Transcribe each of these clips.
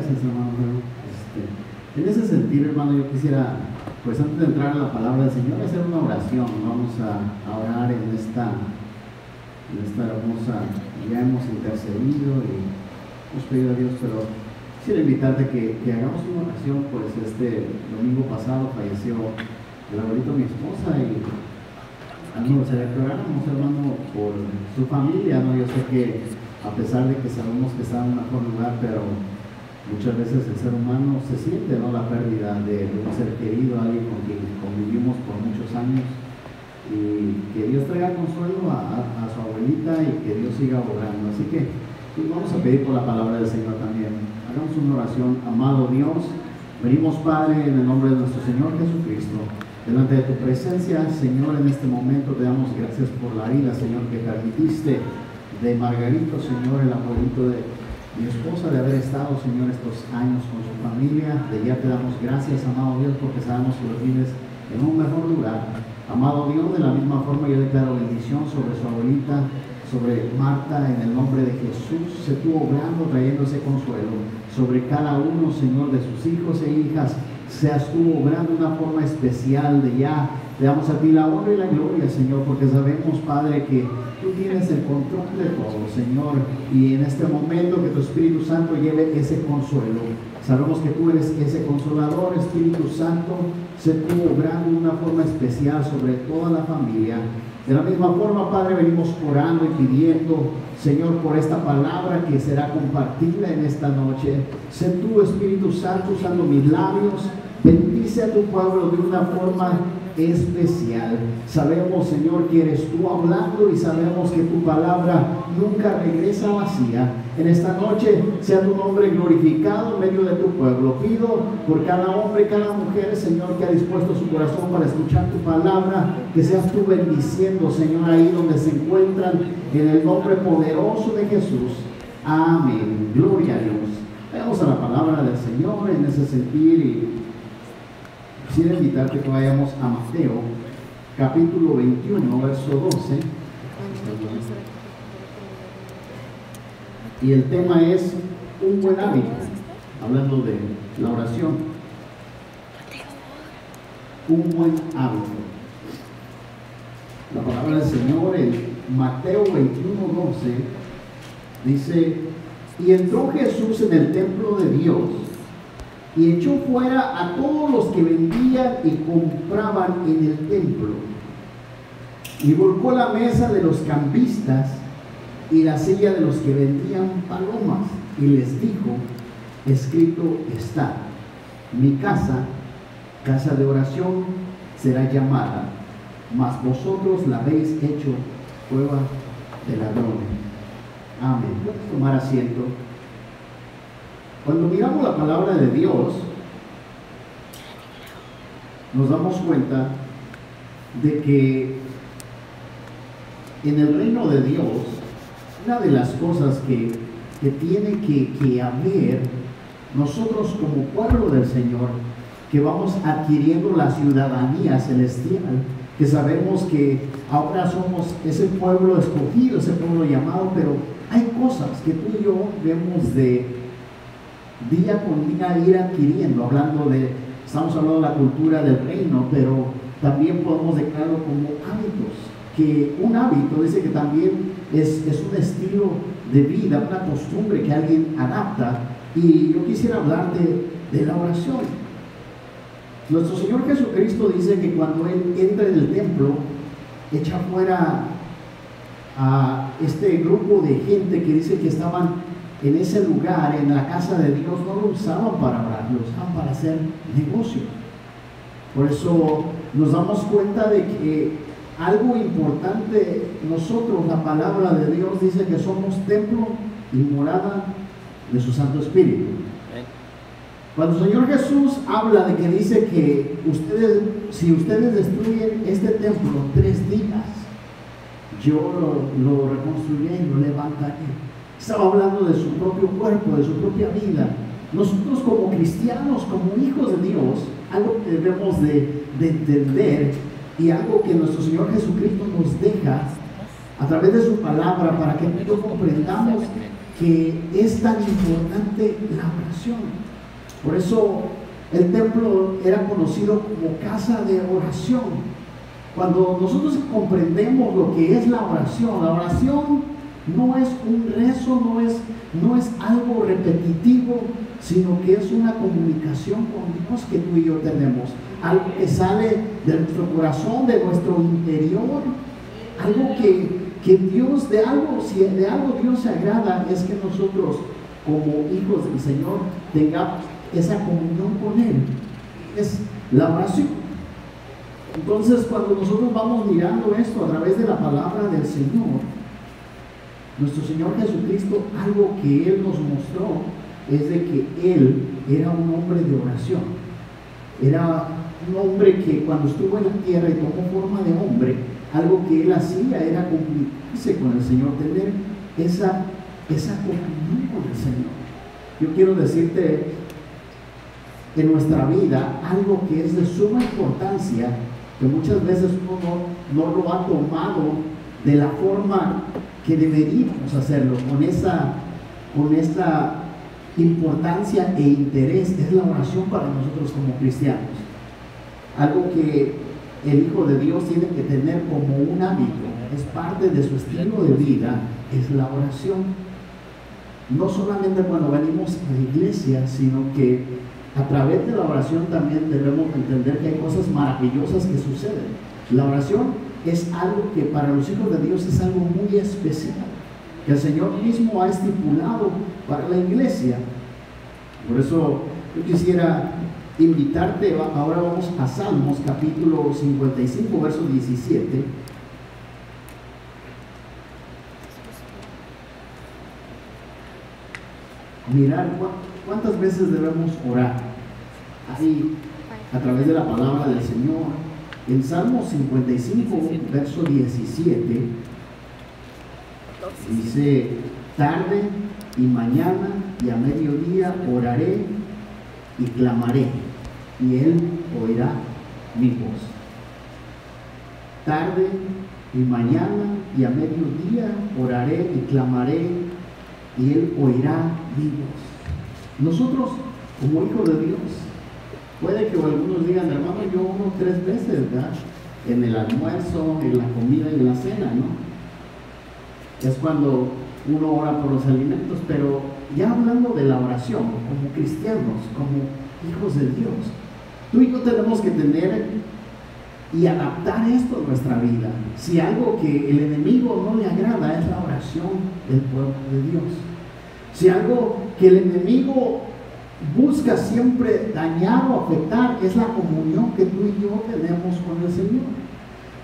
Gracias, hermano. En ese sentido, hermano, yo quisiera, pues antes de entrar a la palabra del Señor, hacer una oración. Vamos a orar en esta hermosa, ya hemos intercedido y hemos pedido a Dios, pero quisiera invitarte que hagamos una oración. Pues este domingo pasado falleció el abuelito de mi esposa y a mí me gustaría que oráramos, hermano, por su familia, ¿no? Yo sé que a pesar de que sabemos que está en un mejor lugar, pero muchas veces el ser humano se siente, ¿no?, la pérdida de un ser querido, alguien con quien convivimos por muchos años, y que Dios traiga consuelo a su abuelita y que Dios siga obrando. Así que pues, vamos a pedir por la palabra del Señor también. Hagamos una oración. Amado Dios, venimos, Padre, en el nombre de nuestro Señor Jesucristo, delante de tu presencia, Señor. En este momento te damos gracias por la vida, Señor, que permitiste de Margarito, Señor, el abuelito de mi esposa, de haber estado, Señor, estos años con su familia. De ya te damos gracias, amado Dios, porque sabemos que lo tienes en un mejor lugar. Amado Dios, de la misma forma yo declaro bendición sobre su abuelita, sobre Marta, en el nombre de Jesús. Se estuvo obrando, trayéndose consuelo sobre cada uno, Señor, de sus hijos e hijas. Se estuvo obrando de una forma especial. De ya te damos a ti la honra y la gloria, Señor, porque sabemos, Padre, que tú tienes el control de todo, Señor, y en este momento que tu Espíritu Santo lleve ese consuelo. Sabemos que tú eres ese consolador. Espíritu Santo, se estuvo obrando de una forma especial sobre toda la familia. De la misma forma, Padre, venimos orando y pidiendo, Señor, por esta palabra que será compartida en esta noche. Sé tú, Espíritu Santo, usando mis labios. Bendice a tu pueblo de una forma especial. Sabemos, Señor, que eres tú hablando y sabemos que tu palabra nunca regresa vacía. En esta noche sea tu nombre glorificado en medio de tu pueblo. Pido por cada hombre y cada mujer, Señor, que ha dispuesto su corazón para escuchar tu palabra, que seas tú bendiciendo, Señor, ahí donde se encuentran, en el nombre poderoso de Jesús. Amén. Gloria a Dios. Vamos a la palabra del Señor en ese sentir, y quisiera invitarte que vayamos a Mateo, capítulo 21, verso 12. Y el tema es un buen hábito, hablando de la oración. Un buen hábito. La palabra del Señor en Mateo 21, 12 dice: y entró Jesús en el templo de Dios y echó fuera a todos los que vendían y compraban en el templo, y volcó la mesa de los cambistas y la silla de los que vendían palomas, y les dijo: escrito está, mi casa, casa de oración será llamada, mas vosotros la habéis hecho cueva de ladrones. Amén. Puedes tomar asiento. Cuando miramos la palabra de Dios, nos damos cuenta de que en el reino de Dios, una de las cosas que tiene que haber, nosotros como pueblo del Señor, que vamos adquiriendo la ciudadanía celestial, que sabemos que ahora somos ese pueblo escogido, ese pueblo llamado, pero hay cosas que tú y yo debemos de día con día ir adquiriendo. Estamos hablando de la cultura del reino, pero también podemos declararlo como hábitos, que un hábito dice que también es un estilo de vida, una costumbre que alguien adapta. Y yo quisiera hablarte de la oración. Nuestro Señor Jesucristo dice que cuando Él entra en el templo, echa fuera a este grupo de gente que dice que estaban en ese lugar, en la casa de Dios. No lo usaban para orar, lo usaban para hacer negocio. Por eso nos damos cuenta de que algo importante, nosotros, la palabra de Dios dice que somos templo y morada de su Santo Espíritu. Cuando el Señor Jesús habla de que dice que si ustedes destruyen este templo 3 días, yo lo reconstruiré y lo levantaré. Estaba hablando de su propio cuerpo, de su propia vida. Nosotros como cristianos, como hijos de Dios, algo que debemos de entender, y algo que nuestro Señor Jesucristo nos deja a través de su palabra, para que nosotros comprendamos que es tan importante la oración. Por eso el templo era conocido como casa de oración. Cuando nosotros comprendemos lo que es la oración no es un rezo, no es algo repetitivo, sino que es una comunicación con Dios que tú y yo tenemos, algo que sale de nuestro corazón, de nuestro interior, algo que Dios, si de algo Dios se agrada, es que nosotros como hijos del Señor tengamos esa comunión con Él, es la oración. Entonces, cuando nosotros vamos mirando esto a través de la palabra del Señor, nuestro Señor Jesucristo, algo que Él nos mostró es de que Él era un hombre de oración. Era un hombre que cuando estuvo en la tierra y tomó forma de hombre, algo que Él hacía era comunicarse con el Señor, tener esa comunión con el Señor. Yo quiero decirte, en nuestra vida, algo que es de suma importancia, que muchas veces uno no lo ha tomado de la forma que deberíamos hacerlo, con esa importancia e interés, es la oración para nosotros como cristianos. Algo que el Hijo de Dios tiene que tener como un hábito, es parte de su estilo de vida, es la oración. No solamente cuando venimos a la iglesia, sino que a través de la oración también debemos entender que hay cosas maravillosas que suceden. La oración es algo que para los hijos de Dios es algo muy especial, que el Señor mismo ha estipulado para la iglesia. Por eso yo quisiera invitarte, ahora vamos a Salmos capítulo 55, verso 17. Mirar cuántas veces debemos orar ahí a través de la palabra del Señor. En Salmo 55, verso 17, dice: tarde y mañana y a mediodía oraré y clamaré, y Él oirá mi voz. Tarde y mañana y a mediodía oraré y clamaré, y Él oirá mi voz. Nosotros, como hijos de Dios, puede que algunos digan: hermano, yo oro 3 veces, ¿verdad? En el almuerzo, en la comida y en la cena, ¿no? Es cuando uno ora por los alimentos. Pero ya hablando de la oración, como cristianos, como hijos de Dios, tú y yo tenemos que tener y adaptar esto a nuestra vida. Si algo que el enemigo no le agrada es la oración del pueblo de Dios, si algo que el enemigo busca siempre dañar o afectar, es la comunión que tú y yo tenemos con el Señor.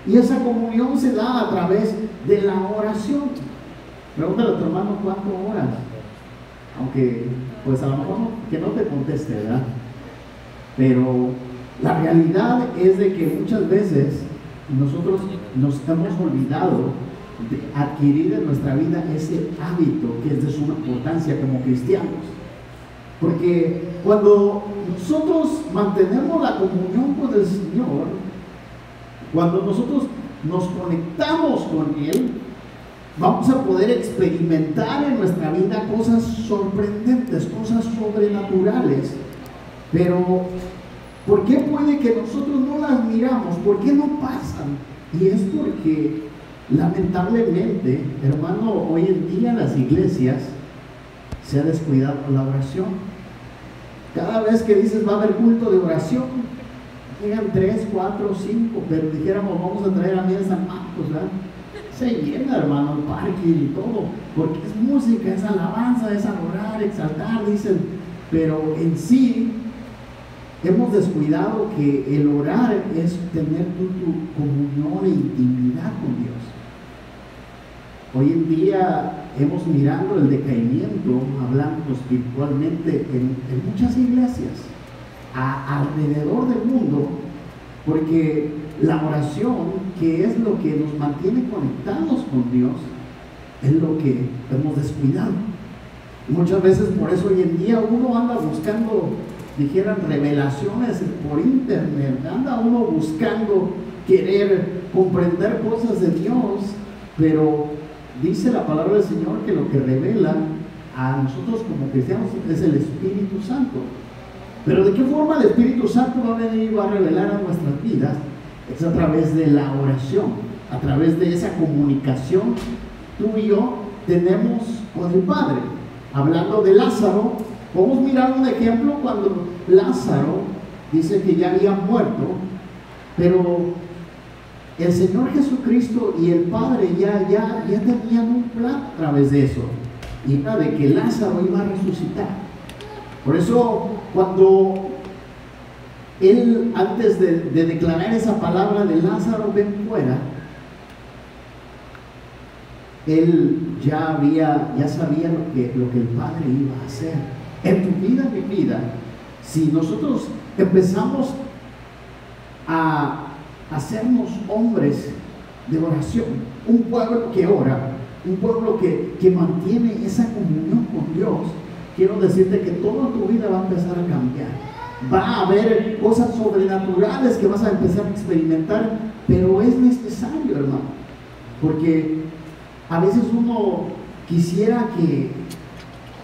Y esa comunión se da a través de la oración. Pregúntale a tu hermano: ¿cuánto oras? Aunque pues a lo mejor que no te conteste, ¿verdad? Pero la realidad es de que muchas veces nosotros nos hemos olvidado de adquirir en nuestra vida ese hábito que es de suma importancia como cristianos. Porque cuando nosotros mantenemos la comunión con el Señor, cuando nosotros nos conectamos con Él, vamos a poder experimentar en nuestra vida cosas sorprendentes, cosas sobrenaturales. Pero ¿por qué puede que nosotros no las miramos? ¿Por qué no pasan? Y es porque lamentablemente, hermano, hoy en día en las iglesias se ha descuidado la oración. Cada vez que dices va a haber culto de oración, llegan 3, 4, 5, pero dijéramos vamos a traer a mí a San Marcos, ¿verdad? Se llena, hermano, el parque y todo, porque es música, es alabanza, es adorar, exaltar, dicen. Pero en sí hemos descuidado que el orar es tener tu comunión e intimidad con Dios. Hoy en día hemos mirado el decaimiento, hablando espiritualmente, en muchas iglesias alrededor del mundo, porque la oración, que es lo que nos mantiene conectados con Dios, es lo que hemos descuidado. Y muchas veces por eso hoy en día uno anda buscando, dijeran, revelaciones por internet, anda uno buscando querer comprender cosas de Dios, pero dice la palabra del Señor que lo que revela a nosotros como cristianos es el Espíritu Santo. Pero ¿de qué forma el Espíritu Santo va a venir y va a revelar a nuestras vidas? Es a través de la oración, a través de esa comunicación tú y yo tenemos con el Padre. Hablando de Lázaro, podemos mirar un ejemplo cuando Lázaro dice que ya había muerto, pero el Señor Jesucristo y el Padre ya tenían un plan a través de eso, y era de que Lázaro iba a resucitar. Por eso cuando él, antes de declarar esa palabra de Lázaro ven fuera, él ya sabía lo que el Padre iba a hacer. En tu vida, en mi vida, si nosotros empezamos a hacernos hombres de oración, un pueblo que ora, un pueblo que mantiene esa comunión con Dios, quiero decirte que toda tu vida va a empezar a cambiar. Va a haber cosas sobrenaturales que vas a empezar a experimentar, pero es necesario, hermano, porque a veces uno quisiera que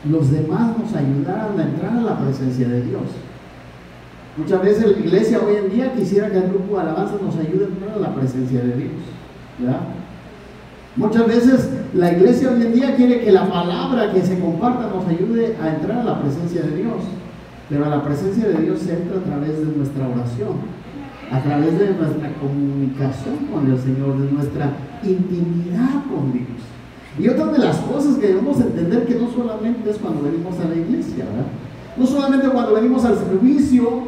los demás nos ayudaran a entrar a la presencia de Dios. Muchas veces la iglesia hoy en día quisiera que el grupo de alabanza nos ayude a entrar a la presencia de Dios, ¿verdad? Muchas veces la iglesia hoy en día quiere que la palabra que se comparta nos ayude a entrar a la presencia de Dios, pero a la presencia de Dios se entra a través de nuestra oración, a través de nuestra comunicación con el Señor, de nuestra intimidad con Dios. Y otra de las cosas que debemos entender, que no solamente es cuando venimos a la iglesia, ¿verdad? No solamente cuando venimos al servicio,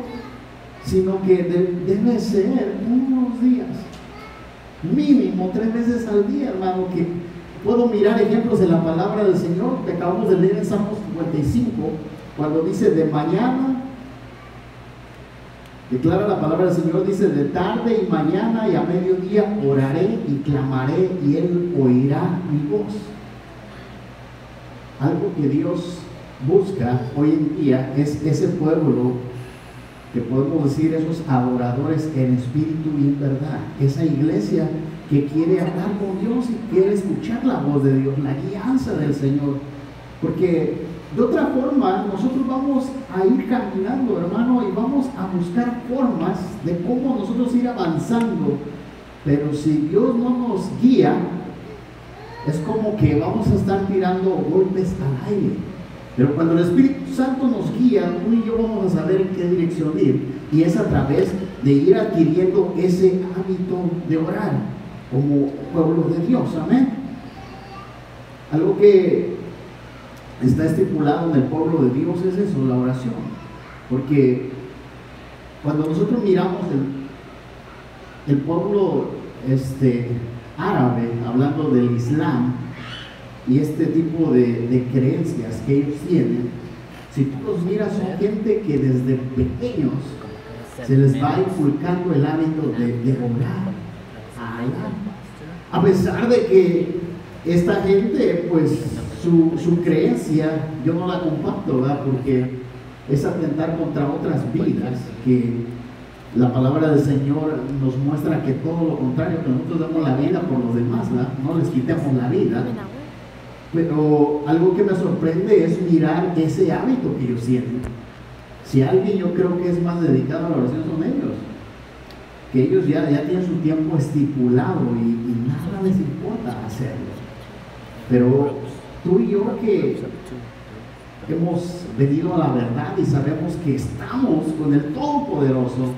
sino que debe ser unos días, mínimo 3 veces al día, hermano, que puedo mirar ejemplos de la palabra del Señor que acabamos de leer en Salmos 55, cuando dice de mañana, declara la palabra del Señor, dice de tarde y mañana y a mediodía oraré y clamaré y Él oirá mi voz. Algo que Dios busca hoy en día es ese pueblo que podemos decir esos adoradores en espíritu y en verdad, esa iglesia que quiere hablar con Dios y quiere escuchar la voz de Dios, la guianza del Señor, porque de otra forma nosotros vamos a ir caminando, hermano, y vamos a buscar formas de cómo nosotros ir avanzando, pero si Dios no nos guía, es como que vamos a estar tirando golpes al aire. Pero cuando el Espíritu Santo nos guía, tú y yo vamos a saber en qué dirección ir, y es a través de ir adquiriendo ese hábito de orar como pueblo de Dios, amén. Algo que está estipulado en el pueblo de Dios es eso, la oración, porque cuando nosotros miramos el pueblo árabe, hablando del Islam y este tipo de creencias que ellos tienen, si tú los miras, son gente que desde pequeños se les va inculcando el hábito de orar a Allah. A pesar de que esta gente, pues su creencia yo no la comparto, ¿verdad? Porque es atentar contra otras vidas, que la palabra del Señor nos muestra que todo lo contrario, que nosotros damos la vida por los demás, ¿verdad? No les quitemos la vida. Pero algo que me sorprende es mirar ese hábito que ellos tienen. Si alguien yo creo que es más dedicado a la oración son ellos, que ellos ya tienen su tiempo estipulado y nada les importa hacerlo. Pero tú y yo que hemos venido a la verdad y sabemos que estamos con el Todopoderoso,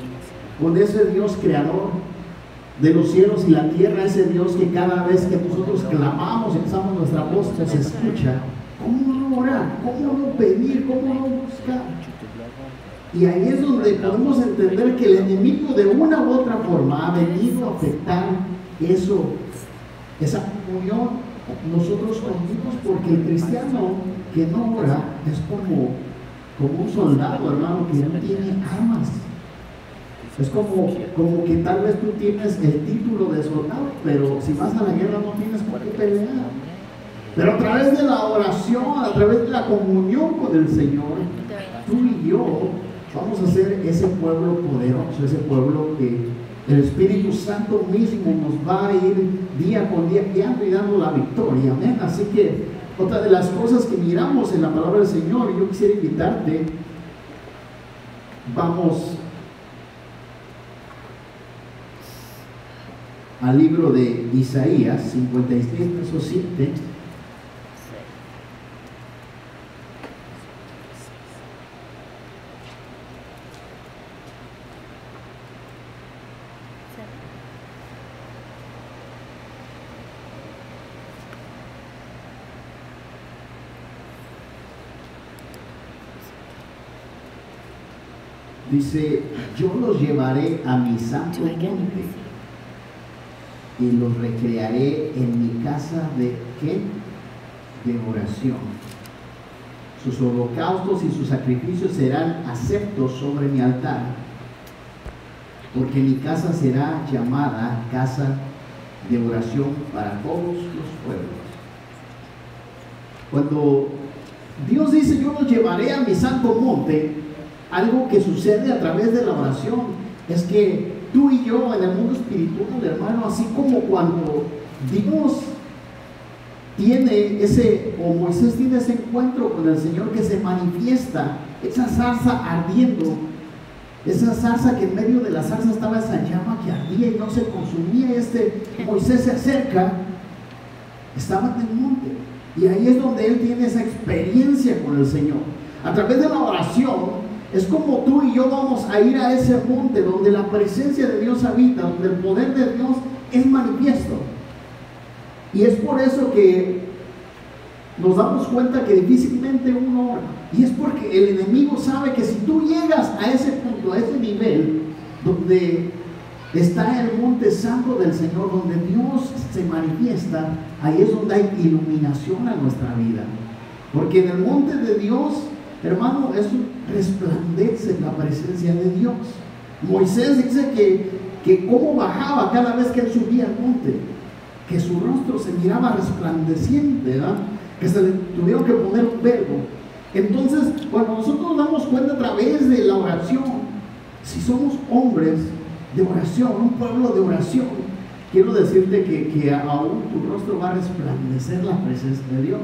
con ese Dios creador de los cielos y la tierra, ese Dios que cada vez que nosotros clamamos y alzamos nuestra voz nos escucha, ¿cómo no orar? ¿Cómo no pedir? ¿Cómo no buscar? Y ahí es donde podemos entender que el enemigo de una u otra forma ha venido a afectar eso, esa comunión nosotros con Dios, porque el cristiano que no ora es como un soldado, hermano, que no tiene armas. Es como que tal vez tú tienes el título de soldado, pero si vas a la guerra no tienes por qué pelear. Pero a través de la oración, a través de la comunión con el Señor, tú y yo vamos a ser ese pueblo poderoso, ese pueblo que el Espíritu Santo mismo nos va a ir día con día guiando y dando la victoria, amén. Así que Otra de las cosas que miramos en la palabra del Señor, y yo quisiera invitarte, vamos al libro de Isaías 56, verso 7. Dice, yo los llevaré a mi santo monte y los recrearé en mi casa de ¿qué? De oración. Sus holocaustos y sus sacrificios serán aceptos sobre mi altar, porque mi casa será llamada casa de oración para todos los pueblos. Cuando Dios dice, yo los llevaré a mi santo monte, algo que sucede a través de la oración es que tú y yo en el mundo espiritual, hermano, así como cuando Dios tiene o Moisés tiene ese encuentro con el Señor, que se manifiesta esa zarza ardiendo, esa zarza que en medio de la zarza estaba esa llama que ardía y no se consumía. Moisés se acerca, estaba en el monte, y ahí es donde él tiene esa experiencia con el Señor. A través de la oración es como tú y yo vamos a ir a ese monte donde la presencia de Dios habita, donde el poder de Dios es manifiesto. Y es por eso que nos damos cuenta que difícilmente uno ora. Y es porque el enemigo sabe que si tú llegas a ese punto, a ese nivel donde está el monte santo del Señor, donde Dios se manifiesta, ahí es donde hay iluminación a nuestra vida. Porque en el monte de Dios, hermano, eso resplandece la presencia de Dios. Moisés dice que cómo bajaba cada vez que él subía al monte, que su rostro se miraba resplandeciente, ¿verdad? Que se le tuvieron que poner un verbo. Entonces, cuando nosotros nos damos cuenta a través de la oración, si somos hombres de oración, un pueblo de oración, quiero decirte que aún tu rostro va a resplandecer la presencia de Dios,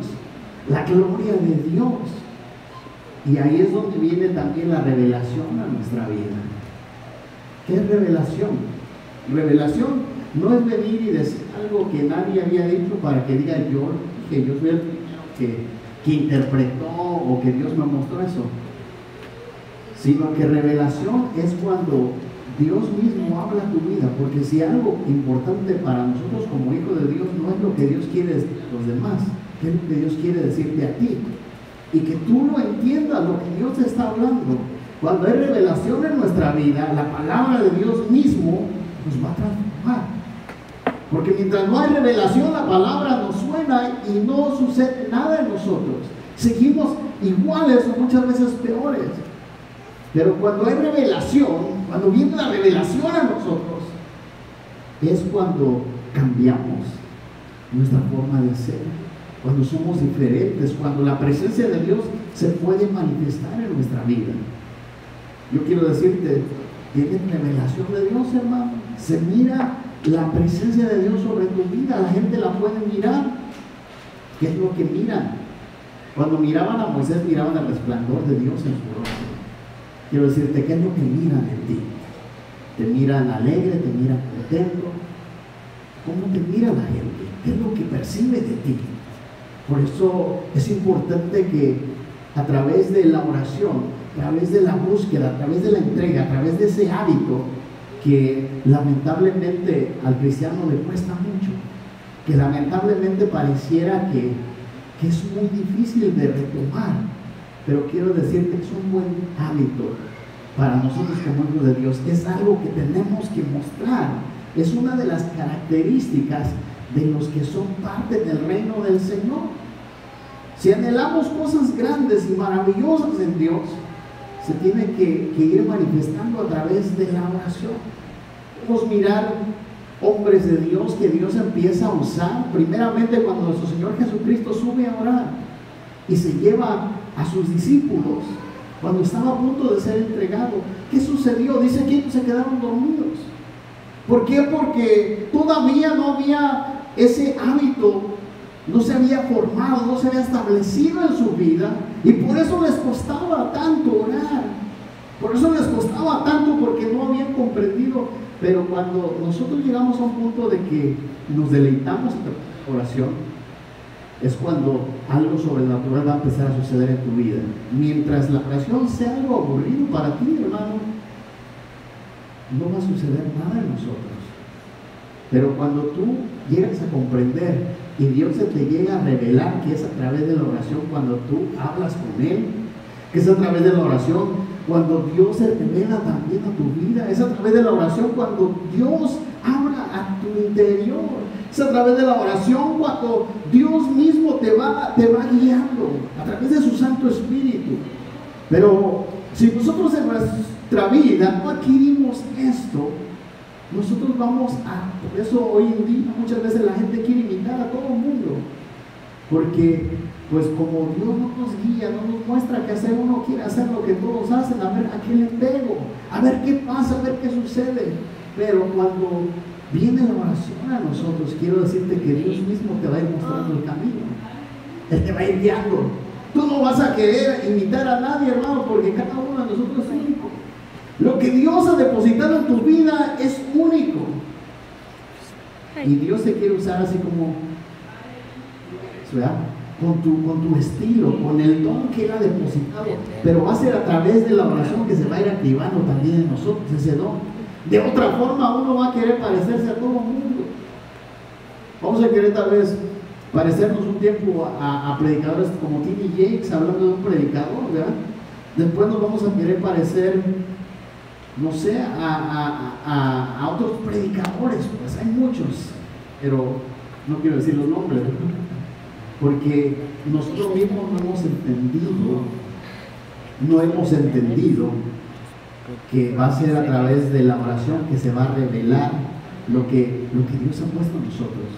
la gloria de Dios. Y ahí es donde viene también la revelación a nuestra vida. ¿Qué es revelación? Revelación no es venir y decir algo que nadie había dicho para que diga yo soy el primero que interpretó o que Dios me mostró eso. Sino que revelación es cuando Dios mismo habla a tu vida. Porque si algo importante para nosotros como hijos de Dios no es lo que Dios quiere decir a los demás, ¿qué es lo que Dios quiere decirte a ti? Y que tú lo entiendas, lo que Dios te está hablando. Cuando hay revelación en nuestra vida, la palabra de Dios mismo nos va a transformar. Porque mientras no hay revelación, la palabra nos suena y no sucede nada en nosotros. Seguimos iguales o muchas veces peores. Pero cuando hay revelación, cuando viene la revelación a nosotros, es cuando cambiamos nuestra forma de ser. Cuando somos diferentes, cuando la presencia de Dios se puede manifestar en nuestra vida. Yo quiero decirte, ¿tienes revelación de Dios, hermano? Se mira la presencia de Dios sobre tu vida, la gente la puede mirar. ¿Qué es lo que miran? Cuando miraban a Moisés, miraban el resplandor de Dios en su rostro. Quiero decirte, ¿qué es lo que miran en ti? ¿Te miran alegre? ¿Te miran contento? ¿Cómo te mira la gente? ¿Qué es lo que percibe de ti? Por eso es importante que a través de la oración, a través de la búsqueda, a través de la entrega, a través de ese hábito que lamentablemente al cristiano le cuesta mucho, que lamentablemente pareciera que es muy difícil de retomar, pero quiero decirte que es un buen hábito para nosotros como hijos de Dios. Es algo que tenemos que mostrar, es una de las características de los que son parte del reino del Señor. Si anhelamos cosas grandes y maravillosas en Dios, se tiene que ir manifestando a través de la oración. Podemos mirar hombres de Dios que Dios empieza a usar, primeramente cuando nuestro Señor Jesucristo sube a orar y se lleva a sus discípulos cuando estaba a punto de ser entregado. ¿Qué sucedió? Dice que ellos se quedaron dormidos. ¿Por qué? Porque todavía no había ese hábito no se había formado, no se había establecido en su vida, y por eso les costaba tanto orar, por eso les costaba tanto, porque no habían comprendido. Pero cuando nosotros llegamos a un punto de que nos deleitamos en la oración, es cuando algo sobrenatural va a empezar a suceder en tu vida. Mientras la oración sea algo aburrido para ti, hermano, no va a suceder nada en nosotros. Pero cuando tú llegas a comprender y Dios se te llega a revelar que es a través de la oración cuando tú hablas con Él, que es a través de la oración cuando Dios se revela también a tu vida, es a través de la oración cuando Dios habla a tu interior, es a través de la oración cuando Dios mismo te va guiando a través de su Santo Espíritu. Pero si nosotros en nuestra vida no adquirimos esto, nosotros vamos a, por eso hoy en día muchas veces la gente quiere imitar a todo el mundo, porque pues como Dios no nos guía, no nos muestra qué hacer, uno quiere hacer lo que todos hacen, a ver a qué le pego, a ver qué pasa, a ver qué sucede. Pero cuando viene la oración a nosotros, quiero decirte que Dios mismo te va a ir mostrando el camino, Él te va a ir guiando. Tú no vas a querer imitar a nadie, hermano, porque cada uno de nosotros es único. Lo que Dios ha depositado en tu vida es único, y Dios te quiere usar así como, ¿verdad?, con tu estilo, con el don que Él ha depositado, pero va a ser a través de la oración que se va a ir activando también en nosotros ese don. De otra forma uno va a querer parecerse a todo el mundo. Vamos a querer tal vez parecernos un tiempo a predicadores como T.D. Jakes, hablando de un predicador, ¿verdad? Después nos vamos a querer parecer, no sé, a otros predicadores, pues hay muchos, pero no quiero decir los nombres, porque nosotros mismos no hemos entendido que va a ser a través de la oración que se va a revelar lo que Dios ha puesto en nosotros,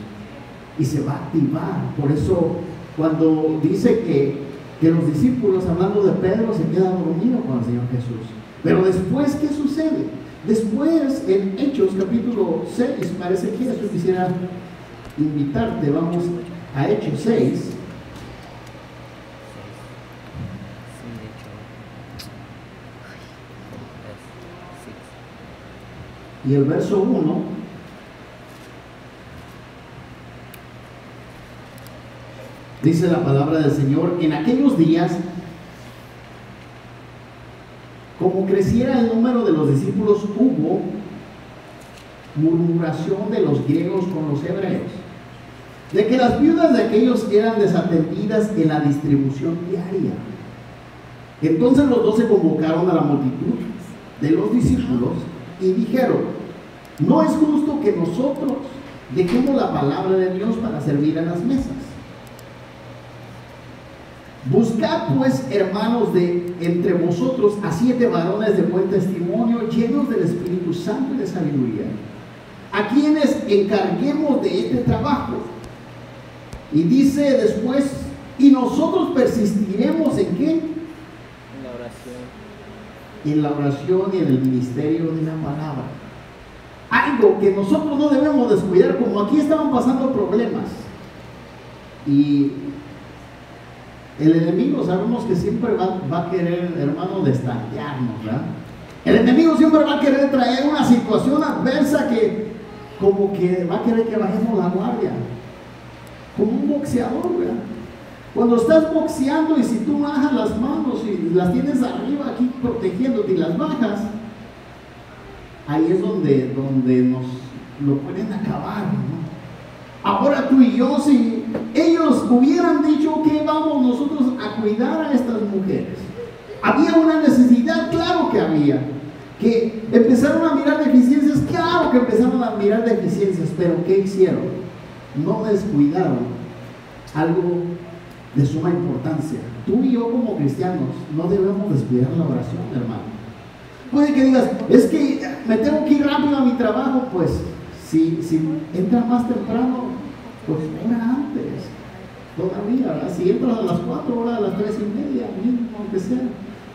y se va a activar. Por eso cuando dice que los discípulos, hablando de Pedro, se quedan dormidos con el Señor Jesús. Pero después, ¿qué sucede? Después, en Hechos capítulo 6, parece que yo quisiera invitarte, vamos a Hechos 6. Y el verso 1 dice la palabra del Señor: en aquellos días, como creciera el número de los discípulos, hubo murmuración de los griegos con los hebreos, de que las viudas de aquellos eran desatendidas en la distribución diaria. Entonces los 12 convocaron a la multitud de los discípulos y dijeron: no es justo que nosotros dejemos la palabra de Dios para servir en las mesas. Buscad pues, hermanos, de entre vosotros a 7 varones de buen testimonio, llenos del Espíritu Santo y de sabiduría, a quienes encarguemos de este trabajo. Y dice después: y nosotros persistiremos ¿en qué? En la oración. En la oración y en el ministerio de la palabra. Algo que nosotros no debemos descuidar, como aquí estaban pasando problemas. Y el enemigo, sabemos que siempre va a querer, hermano, destantearnos, ¿verdad? El enemigo siempre va a querer traer una situación adversa que como que va a querer que bajemos la guardia, como un boxeador, ¿verdad? Cuando estás boxeando y si tú bajas las manos y las tienes arriba aquí protegiéndote y las bajas, ahí es donde nos lo pueden acabar, ¿no? Ahora tú y yo, si ellos hubieran dicho que vamos nosotros a cuidar a estas mujeres, había una necesidad, claro que había, que empezaron a mirar deficiencias, claro que empezaron a mirar deficiencias, pero ¿qué hicieron? No descuidaron algo de suma importancia. Tú y yo como cristianos no debemos descuidar la oración, hermano. Puede que digas: es que me tengo que ir rápido a mi trabajo. Pues si entras más temprano, pues ora antes todavía, ¿verdad? Si entras a las 4 horas, a las 3:30 mínimo, aunque sea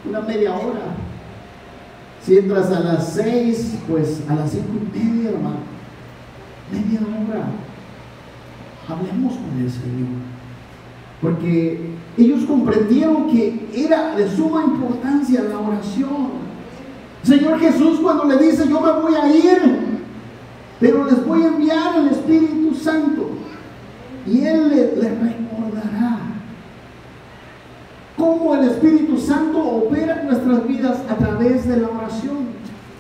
una media hora. Si entras a las 6, pues a las 5:30, hermano, media hora. hablemos con el Señor. Porque ellos comprendieron que era de suma importancia la oración. Señor Jesús, cuando le dice: yo me voy a ir, pero les voy a enviar el Espíritu Santo, y Él le recordará cómo el Espíritu Santo opera en nuestras vidas a través de la oración.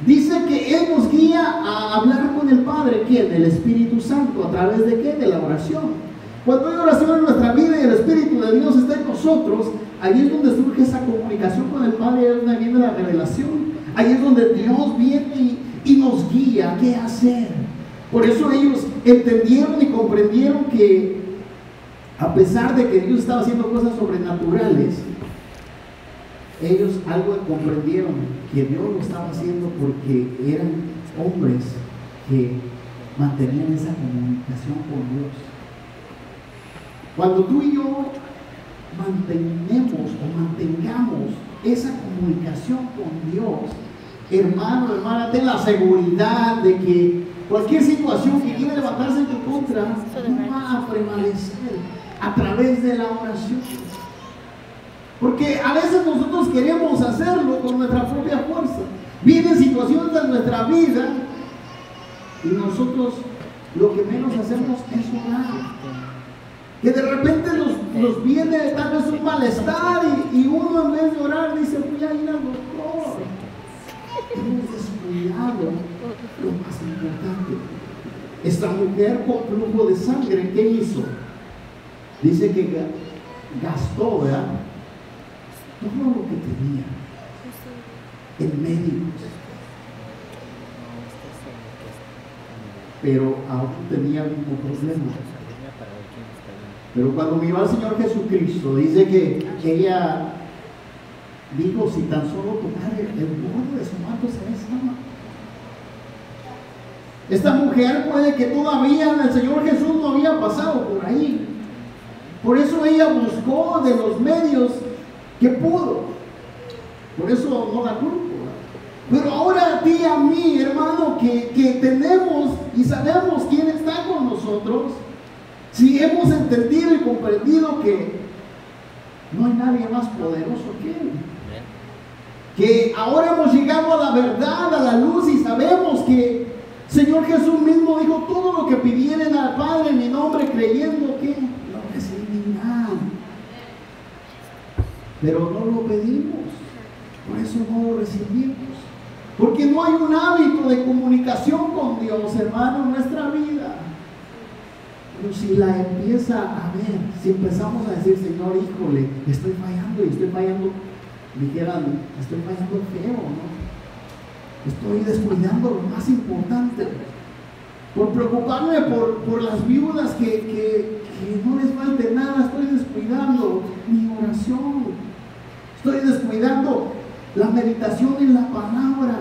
Dice que Él nos guía a hablar con el Padre. ¿Quién? El Espíritu Santo. ¿A través de qué? De la oración. Cuando hay oración en nuestra vida y el Espíritu de Dios está en nosotros, ahí es donde surge esa comunicación con el Padre, ahí es donde viene la revelación, ahí es donde Dios viene y nos guía qué hacer. Por eso ellos entendieron y comprendieron que, a pesar de que Dios estaba haciendo cosas sobrenaturales, ellos algo comprendieron, que Dios lo estaba haciendo porque eran hombres que mantenían esa comunicación con Dios. Cuando tú y yo mantengamos esa comunicación con Dios, hermano, hermana, ten la seguridad de que cualquier situación que quiera levantarse en tu contra no va a prevalecer a través de la oración. Porque a veces nosotros queremos hacerlo con nuestra propia fuerza. Vienen situaciones en nuestra vida y nosotros lo que menos hacemos es orar. Que de repente nos viene tal vez un malestar y uno, en vez de orar, dice: voy a ir al doctor. Hemos descuidado lo más importante. Esta mujer con flujo de sangre, ¿qué hizo? Dice que gastó, ¿verdad?, todo lo que tenía en médicos, pero aún tenía el mismo problema. Pero cuando miró al Señor Jesucristo, dice que ella dijo: si tan solo tocar el borde de su manto seré sana. Esta mujer puede que todavía el Señor Jesús no había pasado por ahí. Por eso ella buscó de los medios que pudo. Por eso no la culpo. Pero ahora a ti y a mí, hermano, que tenemos y sabemos quién está con nosotros, si hemos entendido y comprendido que no hay nadie más poderoso que Él, que ahora hemos llegado a la verdad, a la luz, y sabemos que Señor Jesús mismo dijo: todo lo que pidieren al Padre en mi nombre, creyendo que lo recibirán. Pero no lo pedimos, por eso no lo recibimos, porque no hay un hábito de comunicación con Dios, hermano, en nuestra vida. Pero si la empieza a ver, si empezamos a decir: Señor, híjole, estoy fallando, dijeran, estoy fallando feo, ¿no? Estoy descuidando lo más importante, por preocuparme por las viudas que no les falte nada. Estoy descuidando mi oración, estoy descuidando la meditación en la palabra.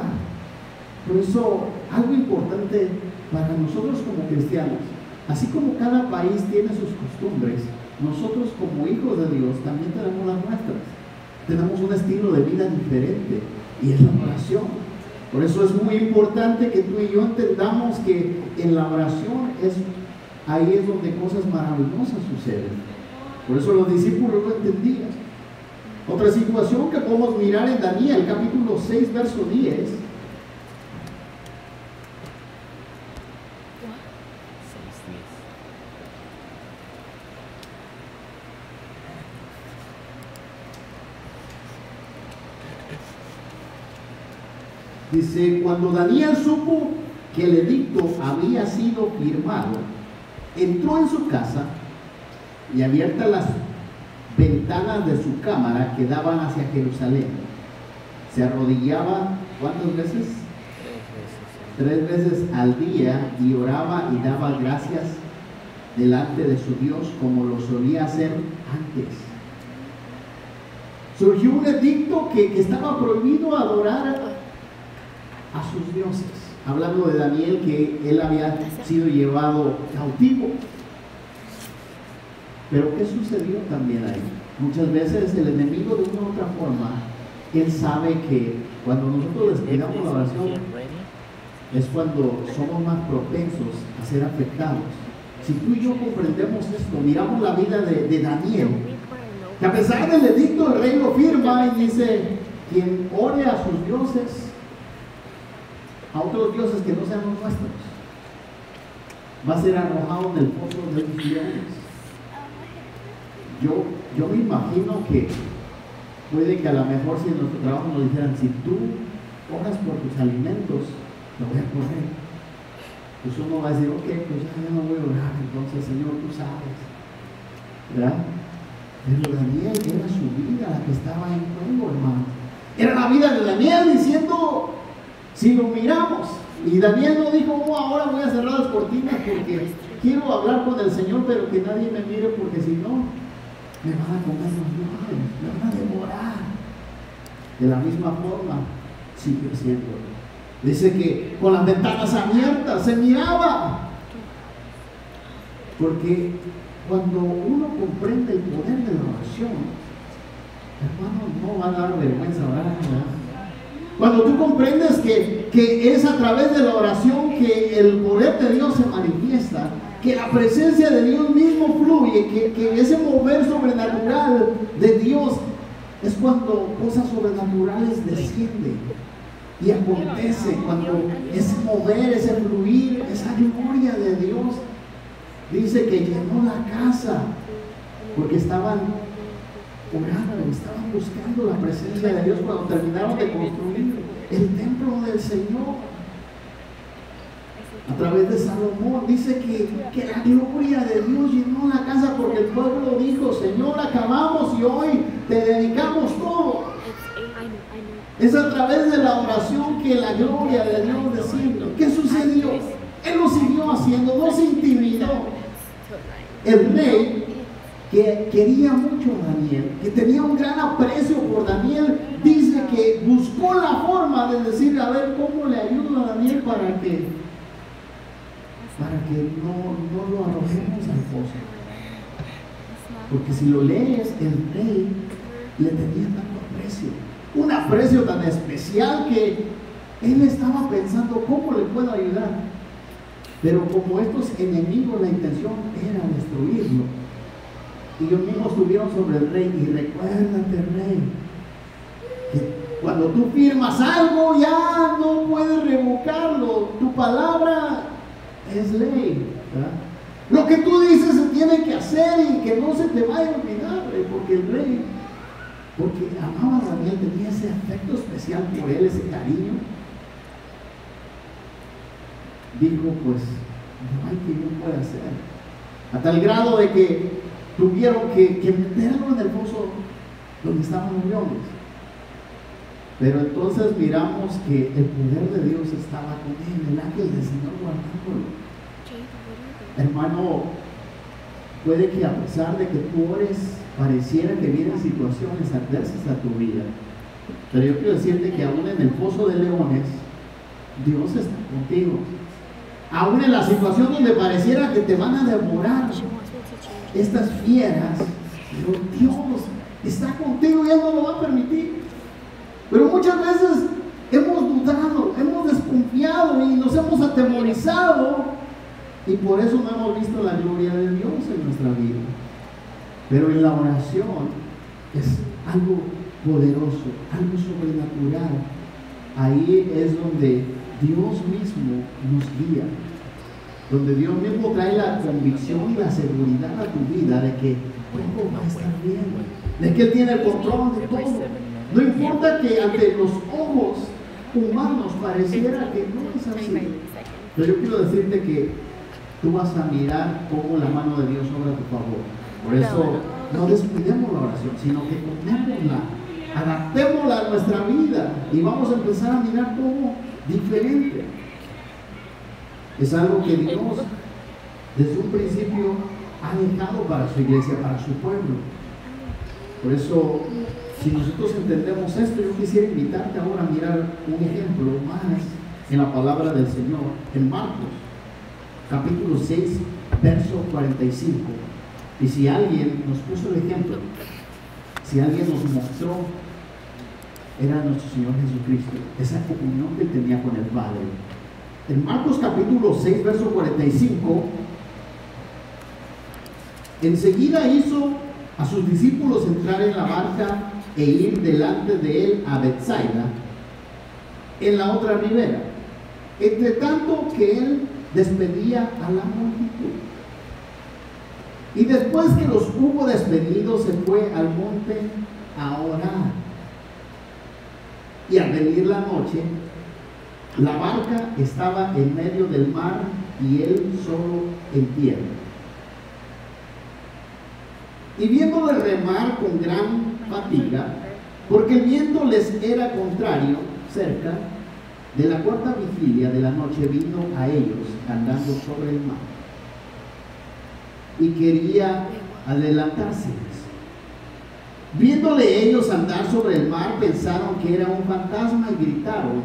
Por eso, algo importante para nosotros como cristianos, así como cada país tiene sus costumbres, nosotros como hijos de Dios también tenemos las nuestras. Tenemos un estilo de vida diferente, y es la oración. Por eso es muy importante que tú y yo entendamos que en la oración ahí es donde cosas maravillosas suceden. Por eso los discípulos lo entendían. Otra situación que podemos mirar en Daniel, capítulo 6, verso 10. Dice: cuando Daniel supo que el edicto había sido firmado, entró en su casa, y abiertas las ventanas de su cámara que daban hacia Jerusalén, se arrodillaba, ¿cuántas veces? 3 veces al día, y oraba y daba gracias delante de su Dios, como lo solía hacer antes. Surgió un edicto que estaba prohibido adorar a sus dioses, hablando de Daniel, que él había sido llevado cautivo. Pero ¿qué sucedió también ahí? Muchas veces el enemigo, de una u otra forma, él sabe que cuando nosotros descuidamos la oración es cuando somos más propensos a ser afectados. Si tú y yo comprendemos esto, miramos la vida de Daniel, que a pesar del edicto el rey lo firma y dice: quien ore a sus dioses, a otros dioses que no sean los nuestros, va a ser arrojado en el foso de los leones. Yo me imagino que puede que a lo mejor si en nuestro trabajo nos dijeran: si tú oras por tus alimentos, lo voy a correr. Pues uno va a decir: ok, pues ya no voy a orar, entonces Señor, tú sabes, ¿verdad? Pero Daniel era su vida la que estaba en juego, hermano. Era la vida de Daniel diciendo, si lo miramos, y Daniel no dijo: oh, ahora voy a cerrar las cortinas porque quiero hablar con el Señor, pero que nadie me mire, porque si no, me van a comer los leones, me van a devorar. De la misma forma, sigue siendo. Dice que con las ventanas abiertas se miraba. Porque cuando uno comprende el poder de la oración, hermano, no va a dar vergüenza orar, ¿verdad? Cuando tú comprendes que es a través de la oración que el poder de Dios se manifiesta, que la presencia de Dios mismo fluye, que ese mover sobrenatural de Dios es cuando cosas sobrenaturales descienden y acontece, cuando ese mover, ese fluir, esa gloria de Dios, dice que llenó la casa, porque estaban orando, estaban buscando la presencia de Dios cuando terminaron de construir el templo del Señor. A través de Salomón dice que la gloria de Dios llenó la casa, porque el pueblo dijo: Señor, acabamos y hoy te dedicamos todo. Es a través de la oración que la gloria de Dios desciende. ¿Qué sucedió? Él lo siguió haciendo, no se intimidó. El rey, que quería mucho a Daniel, que tenía un gran aprecio por Daniel, dice que buscó la forma de decir: a ver, ¿cómo le ayudo a Daniel para que no lo arrojemos al foso? Porque si lo lees, el rey le tenía tanto aprecio, un aprecio tan especial, que él estaba pensando: ¿cómo le puedo ayudar? Pero como estos enemigos, la intención era destruirlo, y ellos mismos subieron sobre el rey. Y recuérdate, rey, que cuando tú firmas algo ya no puedes revocarlo. Tu palabra es ley, ¿verdad? Lo que tú dices se tiene que hacer, y que no se te vaya a olvidar, porque el rey, porque amaba a Daniel, tenía ese afecto especial por él, ese cariño, dijo: pues no hay que yo pueda hacer, a tal grado de que tuvieron que meterlo en el foso donde estaban los leones. Pero entonces miramos que el poder de Dios estaba con él, el ángel del Señor guardándolo. Hermano, puede que a pesar de que tú ores, pareciera que vienen situaciones adversas a tu vida, pero yo quiero decirte que aún en el foso de leones, Dios está contigo. Aún en la situación donde pareciera que te van a devorar estas fieras, pero Dios está contigo y Él no lo va a permitir. Pero muchas veces hemos dudado, hemos desconfiado y nos hemos atemorizado, y por eso no hemos visto la gloria de Dios en nuestra vida. Pero en la oración es algo poderoso, algo sobrenatural. Ahí es donde Dios mismo nos guía, donde Dios mismo trae la convicción y la seguridad a tu vida de que todo va a estar bien, de que Él tiene el control de todo. No importa que ante los ojos humanos pareciera que no es así, pero yo quiero decirte que tú vas a mirar cómo la mano de Dios obra a tu favor. Por eso no descuidemos la oración, sino que tomémosla, adaptémosla a nuestra vida, y vamos a empezar a mirar todo diferente. Es algo que Dios desde un principio ha dejado para su iglesia, para su pueblo. Por eso, si nosotros entendemos esto, yo quisiera invitarte ahora a mirar un ejemplo más en la palabra del Señor, en Marcos capítulo 6, verso 45. Y si alguien nos puso el ejemplo, si alguien nos mostró, era nuestro Señor Jesucristo, esa comunión que tenía con el Padre. En Marcos capítulo 6, verso 45, Enseguida hizo a sus discípulos entrar en la barca e ir delante de él a Betsaida, en la otra ribera, entre tanto que él despedía a la multitud. Y después que los hubo despedido, se fue al monte a orar. Y al venir la noche, la barca estaba en medio del mar y él solo en tierra. Y viéndole remar con gran fatiga, porque el viento les era contrario, cerca de la cuarta vigilia de la noche vino a ellos andando sobre el mar. Y quería adelantárseles. Viéndole ellos andar sobre el mar, pensaron que era un fantasma y gritaron,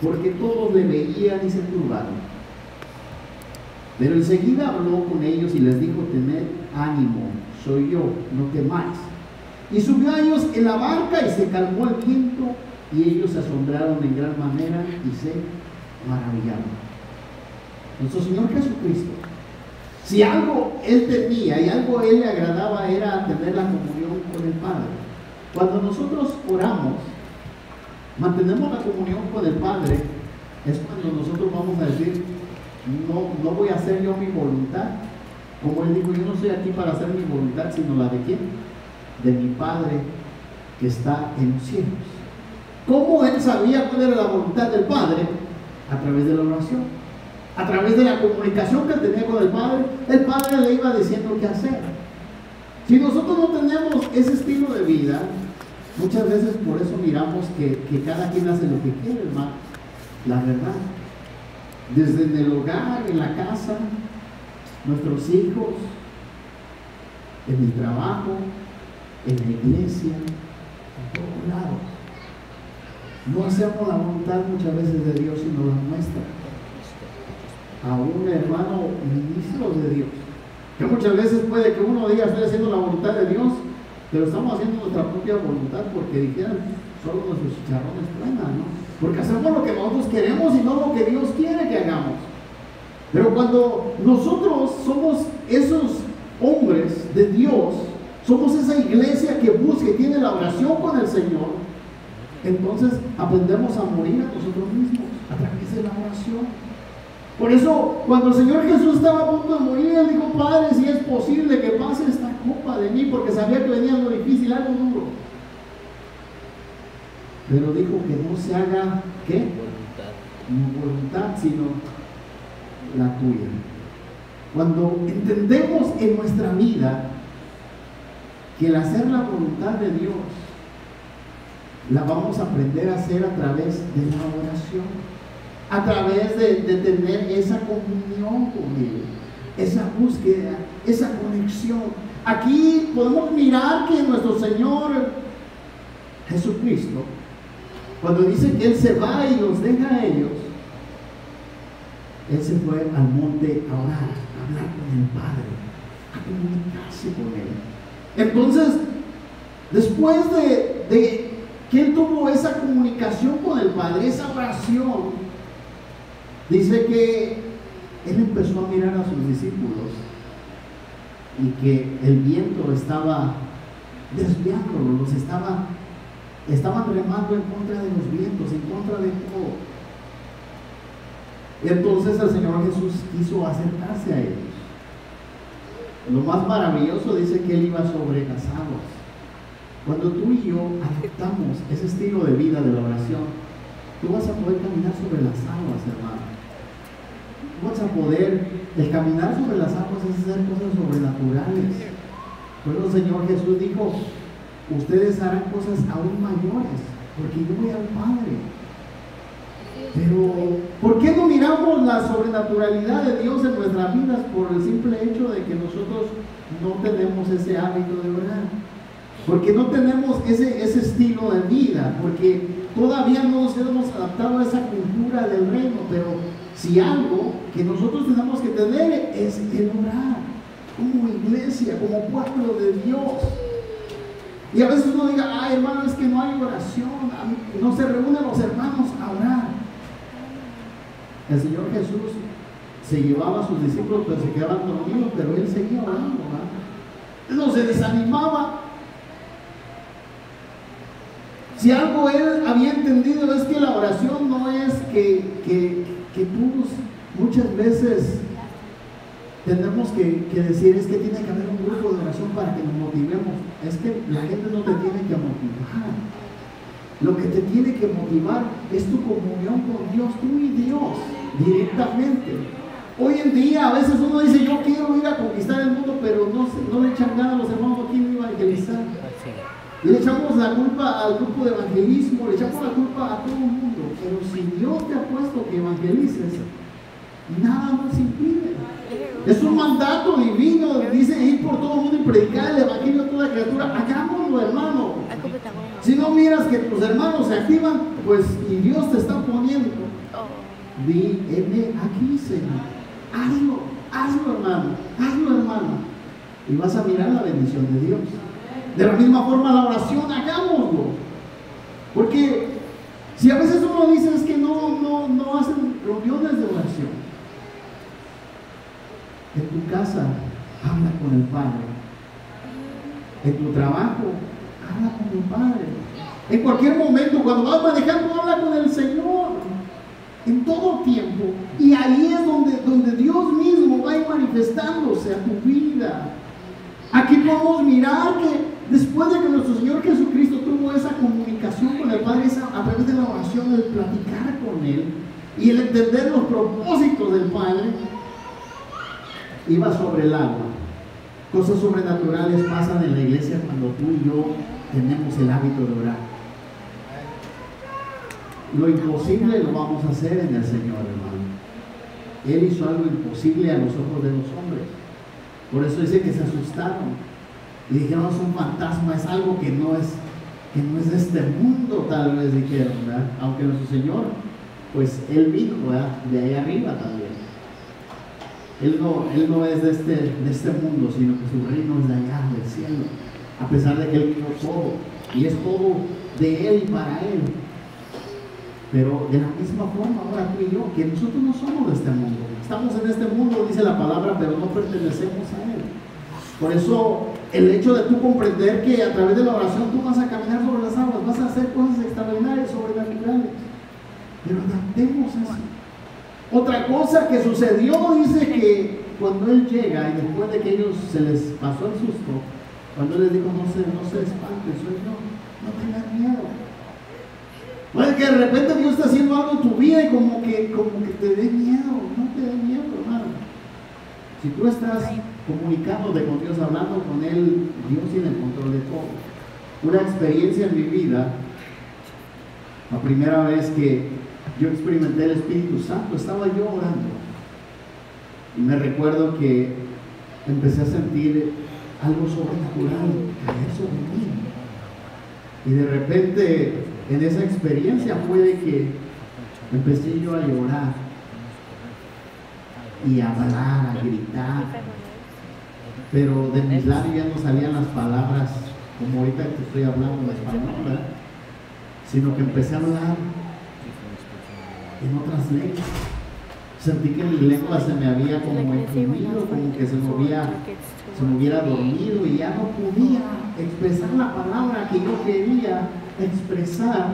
porque todos le veían y se turbaron. Pero enseguida habló con ellos y les dijo: tened ánimo, soy yo, no temáis. Y subió a ellos en la barca y se calmó el viento, y ellos se asombraron en gran manera y se maravillaron. Nuestro Señor Jesucristo, si algo Él tenía y algo Él le agradaba, era tener la comunión con el Padre. Cuando nosotros oramos, mantenemos la comunión con el Padre, es cuando nosotros vamos a decir: no voy a hacer yo mi voluntad. Como Él dijo: yo no estoy aquí para hacer mi voluntad, sino la de ¿quién? De mi Padre que está en los cielos. ¿Cómo Él sabía cuál era la voluntad del Padre? A través de la oración, a través de la comunicación que tenía con el Padre le iba diciendo qué hacer. Si nosotros no tenemos ese estilo de vida, muchas veces por eso miramos que cada quien hace lo que quiere, hermano. La verdad, desde en el hogar, en la casa, nuestros hijos, en el trabajo, en la iglesia, en todos lados. No hacemos la voluntad muchas veces de Dios, sino la nuestra. Aún, hermano, ministros de Dios, que muchas veces puede que uno diga: estoy haciendo la voluntad de Dios, pero estamos haciendo nuestra propia voluntad, porque dijeran, solo nuestros chicharrones truenan, ¿no? Porque hacemos lo que nosotros queremos y no lo que Dios quiere que hagamos. Pero cuando nosotros somos esos hombres de Dios, somos esa iglesia que busca y tiene la oración con el Señor, entonces aprendemos a morir a nosotros mismos a través de la oración. Por eso, cuando el Señor Jesús estaba a punto de morir, Él dijo: Padre, si es posible que pase esta copa de mí, porque sabía que venía algo difícil, algo duro. Pero dijo que no se haga, ¿qué? Mi voluntad, sino la tuya. Cuando entendemos en nuestra vida que el hacer la voluntad de Dios la vamos a aprender a hacer a través de la oración, a través de tener esa comunión con Él, esa búsqueda, esa conexión. Aquí podemos mirar que nuestro Señor Jesucristo, cuando dice que Él se va y los deja a ellos, Él se fue al monte a orar, a hablar con el Padre, a comunicarse con Él. Entonces, después de que Él tuvo esa comunicación con el Padre, esa oración, dice que Él empezó a mirar a sus discípulos y que el viento estaba desviándolos, los estaban remando en contra de los vientos, en contra de todo. Entonces el Señor Jesús quiso acercarse a ellos. Lo más maravilloso dice que Él iba sobre las aguas. Cuando tú y yo adoptamos ese estilo de vida de la oración, tú vas a poder caminar sobre las aguas, hermano. Tú vas a poder, el caminar sobre las aguas es hacer cosas sobrenaturales. Por eso el Señor Jesús dijo: ustedes harán cosas aún mayores, porque yo voy al Padre. Pero, ¿por qué no miramos la sobrenaturalidad de Dios en nuestras vidas? Por el simple hecho de que nosotros no tenemos ese hábito de orar, porque no tenemos ese estilo de vida, porque todavía no nos hemos adaptado a esa cultura del reino. Pero si algo que nosotros tenemos que tener es el orar, como iglesia, como pueblo de Dios. Y a veces uno diga: ay, hermano, es que no hay oración, no se reúnen los hermanos a orar. El Señor Jesús se llevaba a sus discípulos, pero se quedaban dormidos, pero él seguía orando, ¿verdad? No se desanimaba. Si algo él había entendido es que la oración no es que todos muchas veces tenemos que decir, es que tiene que haber un grupo de oración para que nos motivemos. Es que la gente no te tiene que motivar. Lo que te tiene que motivar es tu comunión con Dios, tú y Dios, directamente. Hoy en día a veces uno dice, yo quiero ir a conquistar el mundo, pero no le echan ganas a los hermanos aquí a evangelizar. Y le echamos la culpa al grupo de evangelismo, le echamos la culpa a todo el mundo. Pero si Dios te ha puesto que evangelices, nada nos impide. Es un mandato divino, dice ir por todo el mundo y predicar el evangelio a toda criatura. Hagámoslo, hermano. Si no miras que tus hermanos se activan, pues y Dios te está poniendo, di, aquí, Señor. Hazlo, hermano. Y vas a mirar la bendición de Dios. De la misma forma la oración, hagámoslo. Porque si a veces uno dice es que no hacen reuniones de oración. En tu casa, habla con el Padre. En tu trabajo, habla con el Padre. En cualquier momento, cuando vas manejando, habla con el Señor. En todo tiempo. Y ahí es donde Dios mismo va a ir manifestándose a tu vida. Aquí podemos mirar que después de que nuestro Señor Jesucristo tuvo esa comunicación con el Padre, a través de la oración, el platicar con Él y el entender los propósitos del Padre, iba sobre el agua. Cosas sobrenaturales pasan en la iglesia cuando tú y yo tenemos el hábito de orar. Lo imposible lo vamos a hacer en el Señor, hermano. Él hizo algo imposible a los ojos de los hombres. Por eso dice que se asustaron y dijeron, es un fantasma, es algo que no es de este mundo, tal vez dijeron, ¿verdad? Aunque nuestro Señor, pues Él vino, ¿verdad?, de ahí arriba también. Él no es de este mundo, sino que su reino es de allá, del cielo. A pesar de que Él vino todo, y es todo de Él y para Él. Pero de la misma forma, ahora tú y yo, que nosotros no somos de este mundo. Estamos en este mundo, dice la palabra, pero no pertenecemos a Él. Por eso, el hecho de tú comprender que a través de la oración tú vas a caminar sobre las aguas, vas a hacer cosas extraordinarias, sobrenaturales. Pero adaptemos eso. Otra cosa que sucedió, dice que cuando Él llega y después de que ellos se les pasó el susto, cuando Él les dijo, no se espanten, soy yo, no tengan miedo. Puede que de repente Dios está haciendo algo en tu vida y como que te dé miedo. No te dé miedo, hermano. Si tú estás comunicándote con Dios, hablando con Él, Dios tiene el control de todo. Una experiencia en mi vida, la primera vez que yo experimenté el Espíritu Santo, estaba yo orando. Y me recuerdo que empecé a sentir algo sobrenatural caer sobre mí. Y de repente, en esa experiencia fue de que empecé yo a llorar y a hablar, a gritar, pero de mis labios ya no salían las palabras como ahorita que estoy hablando en español, ¿verdad?, sino que empecé a hablar en otras lenguas. Sentí que mi lengua se me había como entumido, como que se me hubiera dormido y ya no podía expresar la palabra que yo quería expresar.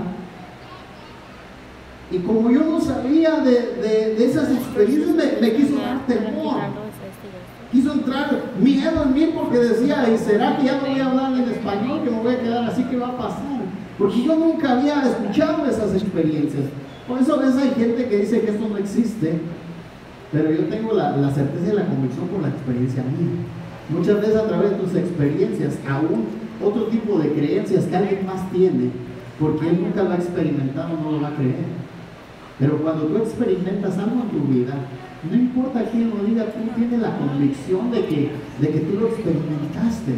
Y como yo no sabía de esas experiencias, me quiso dar temor, quiso entrar miedo en mí, porque decía, ¿y será que ya no voy a hablar en español, que me voy a quedar así? ¿Qué va a pasar? Porque yo nunca había escuchado esas experiencias. Por eso a veces hay gente que dice que esto no existe, pero yo tengo la certeza y la convicción por la experiencia mía. Muchas veces a través de tus experiencias, aún otro tipo de creencias que alguien más tiene, porque él nunca lo ha experimentado, no lo va a creer. Pero cuando tú experimentas algo en tu vida, no importa quién lo diga, tú tienes la convicción de que tú lo experimentaste.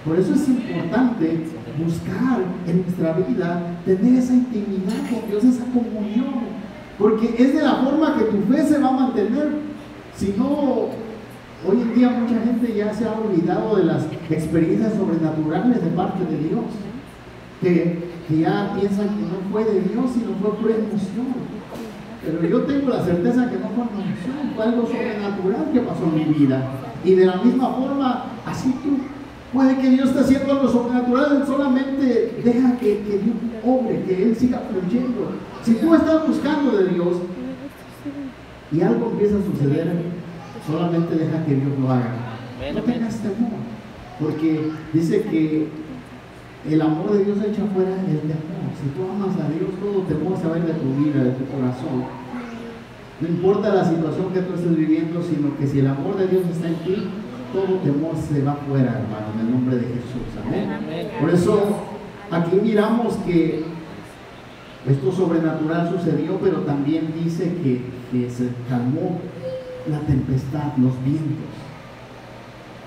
Por eso es importante buscar en nuestra vida tener esa intimidad con Dios, esa comunión, porque es de la forma que tu fe se va a mantener. Si no, hoy en día mucha gente ya se ha olvidado de las experiencias sobrenaturales de parte de Dios, que ya piensan que no fue de Dios, sino fue pura emoción. Pero yo tengo la certeza que no fue una oración, fue algo sobrenatural que pasó en mi vida. Y de la misma forma, así tú, puede que Dios esté haciendo algo sobrenatural, solamente deja que Dios obre, que Él siga fluyendo. Si tú estás buscando de Dios y algo empieza a suceder, solamente deja que Dios lo haga. No tengas temor, porque dice que el amor de Dios echa fuera el temor. Si tú amas a Dios, todo temor se va a ir de tu vida, de tu corazón. No importa la situación que tú estés viviendo, sino que si el amor de Dios está en ti, todo temor se va fuera, hermano, en el nombre de Jesús. Amén. Por eso aquí miramos que esto sobrenatural sucedió, pero también dice que se calmó la tempestad, los vientos.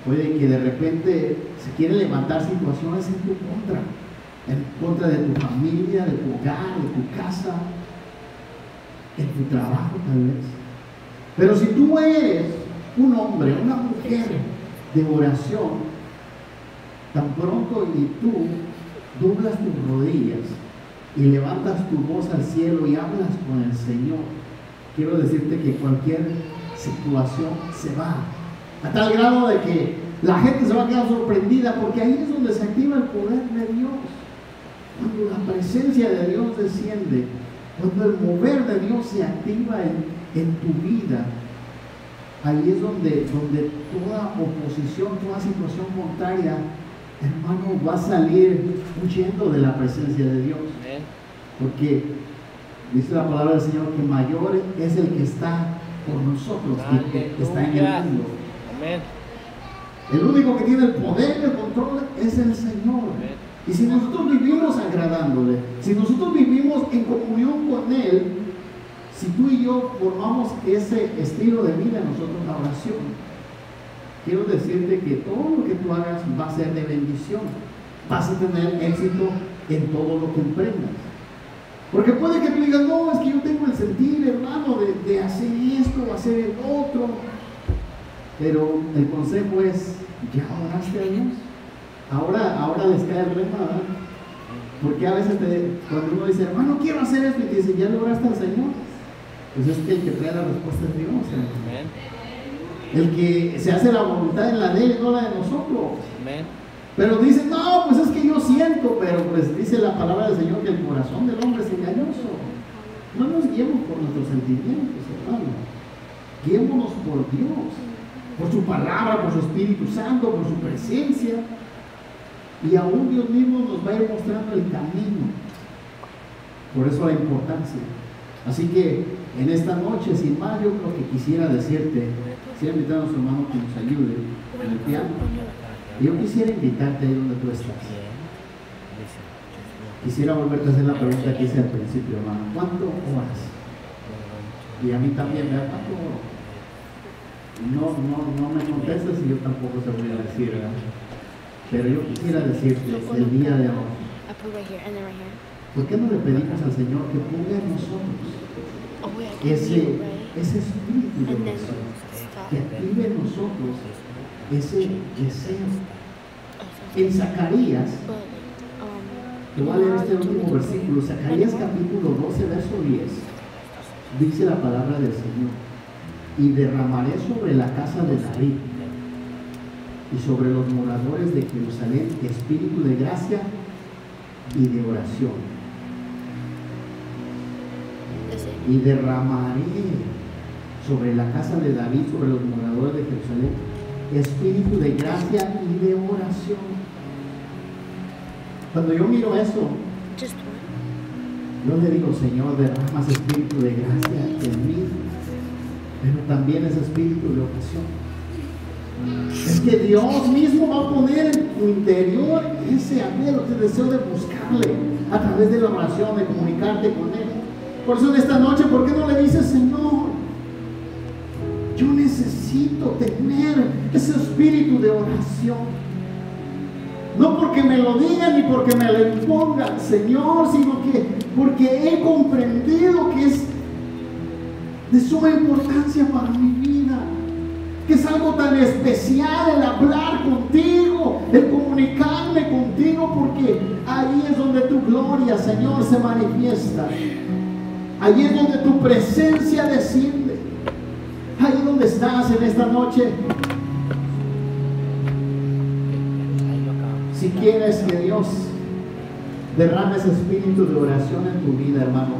Puede que de repente se quieren levantar situaciones en contra de tu familia, de tu hogar, de tu casa, en tu trabajo tal vez. Pero si tú eres un hombre, una mujer de oración, tan pronto y tú doblas tus rodillas y levantas tu voz al cielo y hablas con el Señor, quiero decirte que cualquier situación se va, a tal grado de que la gente se va a quedar sorprendida, porque ahí es donde se activa el poder de Dios. Cuando la presencia de Dios desciende, cuando el mover de Dios se activa en tu vida, ahí es donde toda oposición, toda situación contraria, hermano, va a salir huyendo de la presencia de Dios. Porque dice la palabra del Señor que mayor es el que está por nosotros que está en el mundo. Amén. El único que tiene el poder y el control es el Señor. Amén. Y si nosotros vivimos agradándole, si nosotros vivimos en comunión con Él, si tú y yo formamos ese estilo de vida, nosotros la oración, quiero decirte que todo lo que tú hagas va a ser de bendición. Vas a tener éxito en todo lo que emprendas. Porque puede que tú digas, no, es que yo tengo el sentir, hermano, de hacer esto, hacer el otro. Pero el consejo es, ¿ya oraste a Dios? Ahora les cae el rema, ¿verdad? Porque a veces cuando uno dice, hermano, quiero hacer esto, y te dice, ¿ya le oraste al Señor? Pues es que el que trae la respuesta es Dios. Amén. El que se hace la voluntad en la de Él, no la de nosotros. Amén. Pero dicen, no, pues es que yo siento, pero pues dice la palabra del Señor que el corazón del hombre es engañoso. No nos guiemos por nuestros sentimientos, hermano. Guiémonos por Dios, por su palabra, por su Espíritu Santo, por su presencia. Y aún Dios mismo nos va a ir mostrando el camino. Por eso la importancia. Así que en esta noche, sin más, yo creo que quisiera decirte, quisiera invitar a nuestro hermano que nos ayude en el piano. Y yo quisiera invitarte ahí donde tú estás. Quisiera volverte a hacer la pregunta que hice al principio, hermano. ¿Cuánto oras? Y a mí también, ¿verdad? ¿Cuánto oro? No me contestes y yo tampoco te voy a decir, ¿verdad? Pero yo quisiera decirte el día de hoy, ¿por qué no le pedimos al Señor que ponga en nosotros ese espíritu de oración, que active en nosotros ese deseo? En Zacarías, te voy a leer este último versículo, Zacarías capítulo 12, verso 10, dice la palabra del Señor: y derramaré sobre la casa de David y sobre los moradores de Jerusalén espíritu de gracia y de oración. Y derramaré sobre la casa de David, sobre los moradores de Jerusalén, espíritu de gracia y de oración. Cuando yo miro eso, yo le digo, Señor, derramas espíritu de gracia en mí, pero también ese espíritu de oración. Es que Dios mismo va a poner en tu interior ese anhelo, ese deseo de buscarle a través de la oración, de comunicarte con Él. Por eso en esta noche, ¿por qué no le dices, Señor, yo necesito tener ese espíritu de oración? No porque me lo digan ni porque me lo impongan, Señor, sino que porque he comprendido que es de suma importancia para mi vida, que es algo tan especial el hablar contigo, el comunicarme contigo, porque ahí es donde tu gloria, Señor, se manifiesta. Allí es donde tu presencia desciende. Ahí donde estás en esta noche. Si quieres que Dios derrame ese espíritu de oración en tu vida, hermano,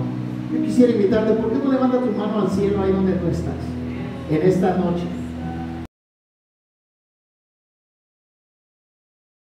yo quisiera invitarte, ¿por qué no levanta tu mano al cielo ahí donde tú estás? En esta noche.